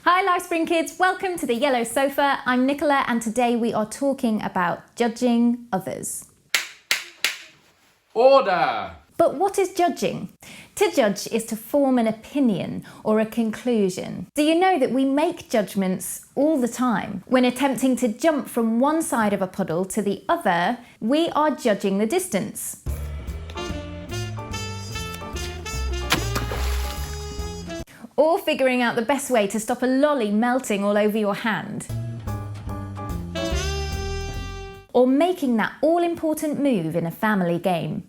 Hi Lifespring kids, welcome to the Yellow Sofa. I'm Nicola and today we are talking about judging others. Order! But what is judging? To judge is to form an opinion or a conclusion. Do you know that we make judgments all the time? When attempting to jump from one side of a puddle to the other, we are judging the distance. Or figuring out the best way to stop a lolly melting all over your hand. Or making that all-important move in a family game.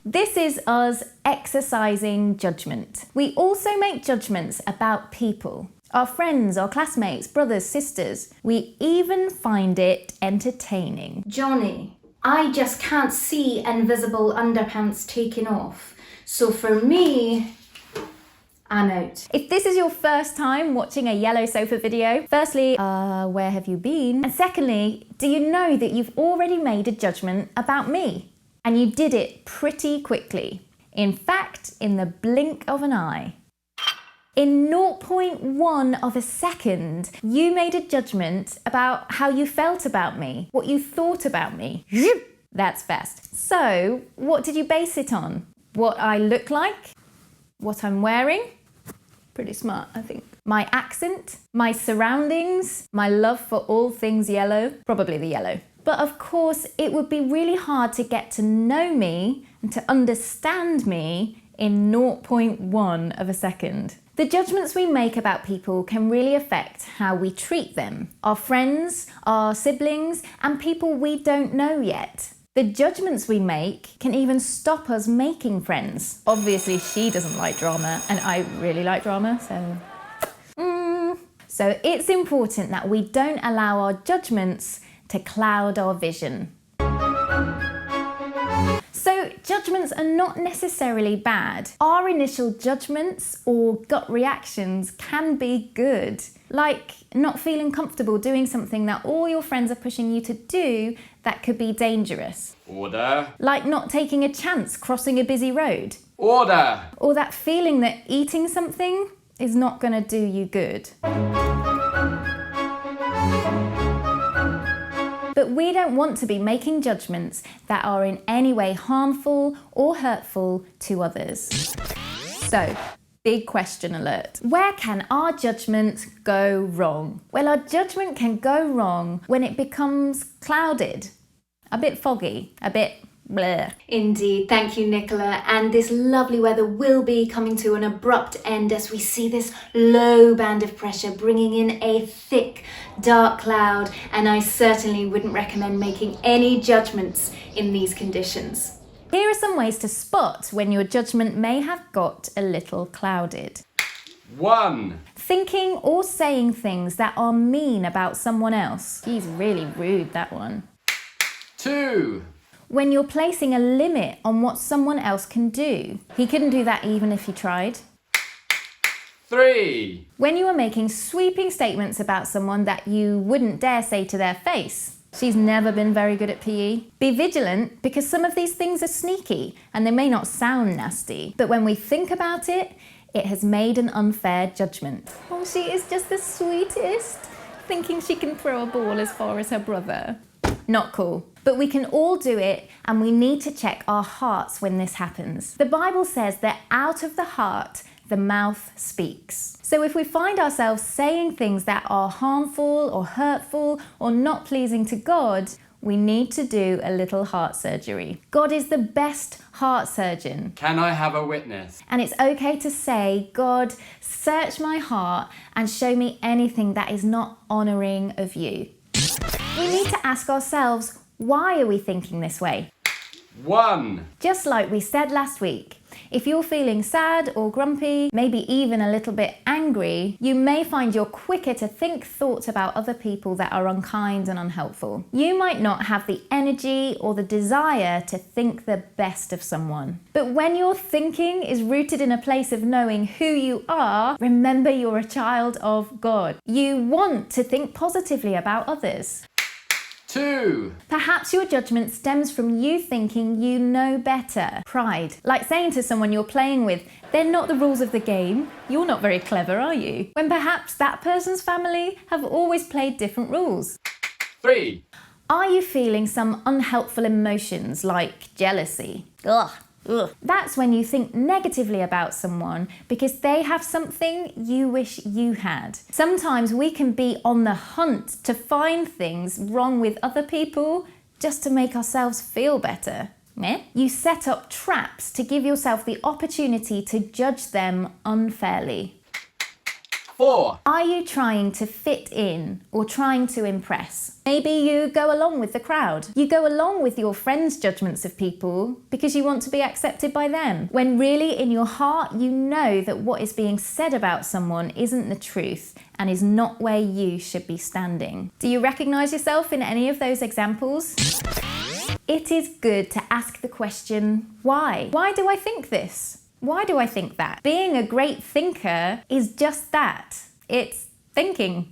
This is us exercising judgment. We also make judgments about people. Our friends, our classmates, brothers, sisters. We even find it entertaining. Johnny, I just can't see invisible underpants taking off. So for me, I'm out. If this is your first time watching a Yellow Sofa video, firstly, where have you been? And secondly, do you know that you've already made a judgment about me? And you did it pretty quickly. In fact, in the blink of an eye. In 0.1 of a second, you made a judgment about how you felt about me, what you thought about me. That's fast. So, what did you base it on? What I look like? What I'm wearing? Pretty smart, I think. My accent? My surroundings? My love for all things yellow? Probably the yellow. But of course, it would be really hard to get to know me and to understand me in 0.1 of a second. The judgments we make about people can really affect how we treat them, our friends, our siblings, and people we don't know yet. The judgments we make can even stop us making friends. Obviously, she doesn't like drama, and I really like drama, so... So it's important that we don't allow our judgments to cloud our vision. So judgments are not necessarily bad. Our initial judgments or gut reactions can be good. Like not feeling comfortable doing something that all your friends are pushing you to do that could be dangerous. Order! Like not taking a chance crossing a busy road. Order! Or that feeling that eating something is not going to do you good. But we don't want to be making judgments that are in any way harmful or hurtful to others. So, big question alert. Where can our judgment go wrong? Well, our judgment can go wrong when it becomes clouded, a bit foggy, a bit bleh. Indeed, thank you, Nicola. And this lovely weather will be coming to an abrupt end as we see this low band of pressure bringing in a thick, dark cloud. And I certainly wouldn't recommend making any judgments in these conditions. Here are some ways to spot when your judgment may have got a little clouded. 1. Thinking or saying things that are mean about someone else. He's really rude, that one. 2. When you're placing a limit on what someone else can do. He couldn't do that even if he tried. 3. When you are making sweeping statements about someone that you wouldn't dare say to their face. She's never been very good at PE. Be vigilant because some of these things are sneaky and they may not sound nasty. But when we think about it, it has made an unfair judgment. Oh, she is just the sweetest. Thinking she can throw a ball as far as her brother. Not cool. But we can all do it and we need to check our hearts when this happens. The Bible says that out of the heart, the mouth speaks. So if we find ourselves saying things that are harmful or hurtful or not pleasing to God, we need to do a little heart surgery. God is the best heart surgeon. Can I have a witness? And it's okay to say, God, search my heart and show me anything that is not honouring of you. We need to ask ourselves, why are we thinking this way? 1. Just like we said last week, if you're feeling sad or grumpy, maybe even a little bit angry, you may find you're quicker to think thoughts about other people that are unkind and unhelpful. You might not have the energy or the desire to think the best of someone. But when your thinking is rooted in a place of knowing who you are, remember you're a child of God. You want to think positively about others. 2. Perhaps your judgment stems from you thinking you know better. Pride. Like saying to someone you're playing with, they're not the rules of the game. You're not very clever, are you? When perhaps that person's family have always played different rules. 3. Are you feeling some unhelpful emotions like jealousy? Ugh. That's when you think negatively about someone because they have something you wish you had. Sometimes we can be on the hunt to find things wrong with other people just to make ourselves feel better. You set up traps to give yourself the opportunity to judge them unfairly. 4. Are you trying to fit in or trying to impress? Maybe you go along with the crowd. You go along with your friends' judgments of people because you want to be accepted by them, when really in your heart you know that what is being said about someone isn't the truth and is not where you should be standing. Do you recognize yourself in any of those examples? It is good to ask the question, why? Why do I think this? Why do I think that? Being a great thinker is just that. It's thinking.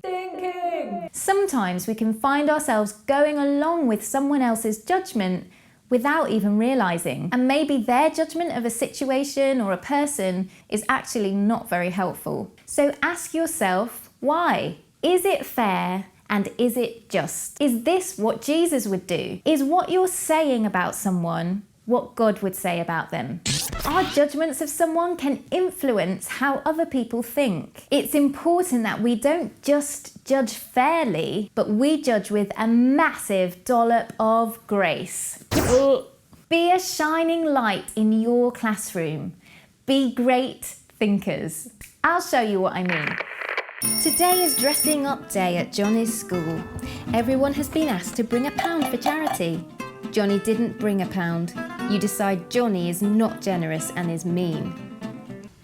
Sometimes we can find ourselves going along with someone else's judgment without even realizing. And maybe their judgment of a situation or a person is actually not very helpful. So ask yourself, why? Is it fair? And is it just? Is this what Jesus would do? Is what you're saying about someone what God would say about them? Our judgments of someone can influence how other people think. It's important that we don't just judge fairly, but we judge with a massive dollop of grace. Be a shining light in your classroom. Be great thinkers. I'll show you what I mean. Today is dressing up day at Johnny's school. Everyone has been asked to bring £1 for charity. Johnny didn't bring £1. You decide Johnny is not generous and is mean.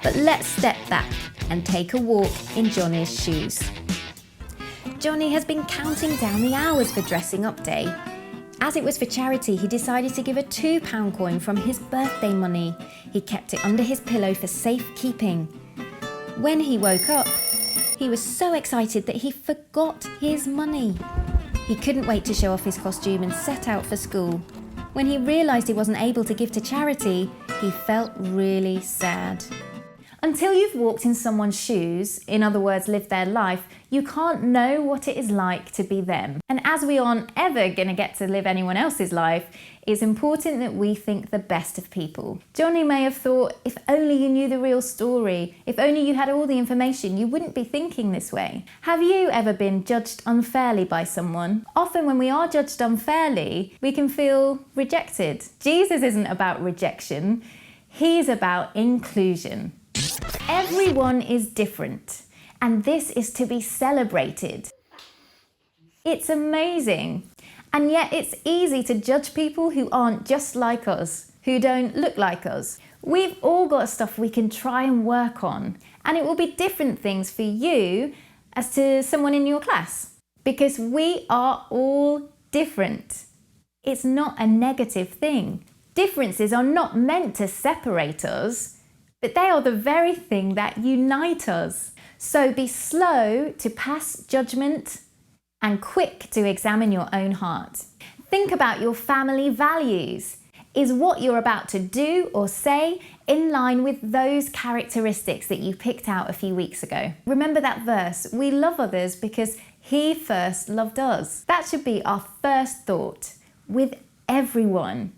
But let's step back and take a walk in Johnny's shoes. Johnny has been counting down the hours for dressing up day. As it was for charity, he decided to give a £2 coin from his birthday money. He kept it under his pillow for safekeeping. When he woke up, he was so excited that he forgot his money. He couldn't wait to show off his costume and set out for school. When he realised he wasn't able to give to charity, he felt really sad. Until you've walked in someone's shoes, in other words, lived their life, you can't know what it is like to be them. And as we aren't ever going to get to live anyone else's life, it's important that we think the best of people. Johnny may have thought, if only you knew the real story, if only you had all the information, you wouldn't be thinking this way. Have you ever been judged unfairly by someone? Often when we are judged unfairly, we can feel rejected. Jesus isn't about rejection, he's about inclusion. Everyone is different, and this is to be celebrated. It's amazing. And yet it's easy to judge people who aren't just like us, who don't look like us. We've all got stuff we can try and work on, and it will be different things for you as to someone in your class, because we are all different. It's not a negative thing. Differences are not meant to separate us, but they are the very thing that unite us. So be slow to pass judgment and quick to examine your own heart. Think about your family values. Is what you're about to do or say in line with those characteristics that you picked out a few weeks ago? Remember that verse, we love others because He first loved us. That should be our first thought with everyone.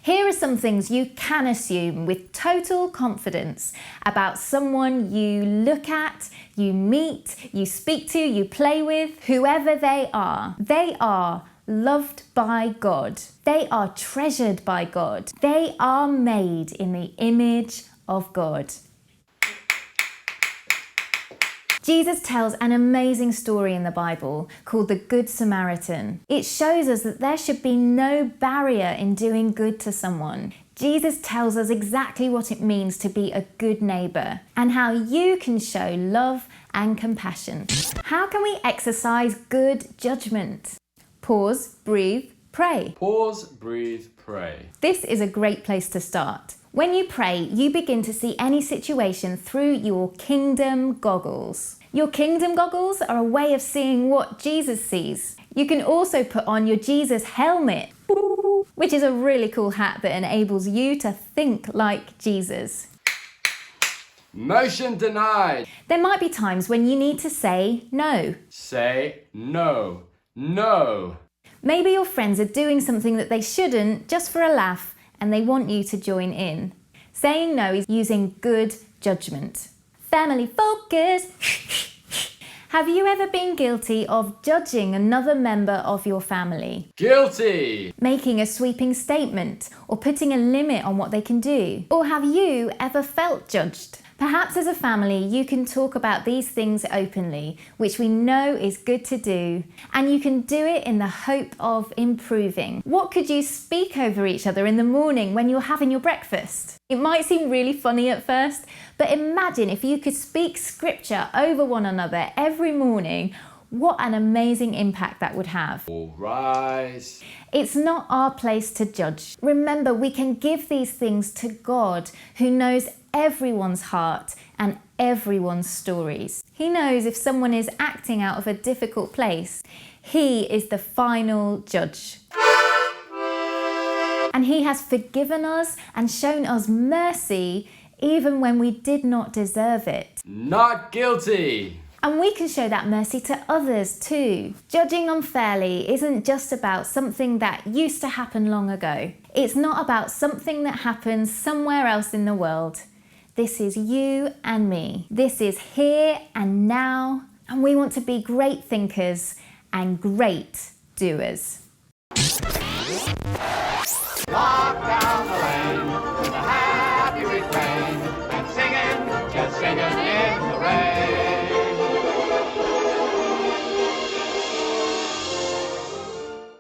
Here are some things you can assume with total confidence about someone you look at, you meet, you speak to, you play with, whoever they are. They are loved by God. They are treasured by God. They are made in the image of God. Jesus tells an amazing story in the Bible called the Good Samaritan. It shows us that there should be no barrier in doing good to someone. Jesus tells us exactly what it means to be a good neighbour and how you can show love and compassion. How can we exercise good judgment? Pause, breathe, pray. Pause, breathe, pray. This is a great place to start. When you pray, you begin to see any situation through your kingdom goggles. Your kingdom goggles are a way of seeing what Jesus sees. You can also put on your Jesus helmet, which is a really cool hat that enables you to think like Jesus. Motion denied. There might be times when you need to say no. Say no. No. Maybe your friends are doing something that they shouldn't just for a laugh and they want you to join in. Saying no is using good judgment. Family focus. Have you ever been guilty of judging another member of your family? Guilty. Making a sweeping statement or putting a limit on what they can do? Or have you ever felt judged? Perhaps as a family you can talk about these things openly, which we know is good to do, and you can do it in the hope of improving. What could you speak over each other in the morning when you're having your breakfast? It might seem really funny at first, but imagine if you could speak scripture over one another every morning. What an amazing impact that would have. All rise. It's not our place to judge. Remember, we can give these things to God, who knows everyone's heart and everyone's stories. He knows if someone is acting out of a difficult place. He is the final judge. And He has forgiven us and shown us mercy even when we did not deserve it. Not guilty. And we can show that mercy to others too. Judging unfairly isn't just about something that used to happen long ago. It's not about something that happens somewhere else in the world. This is you and me. This is here and now. And we want to be great thinkers and great doers. Lockdown.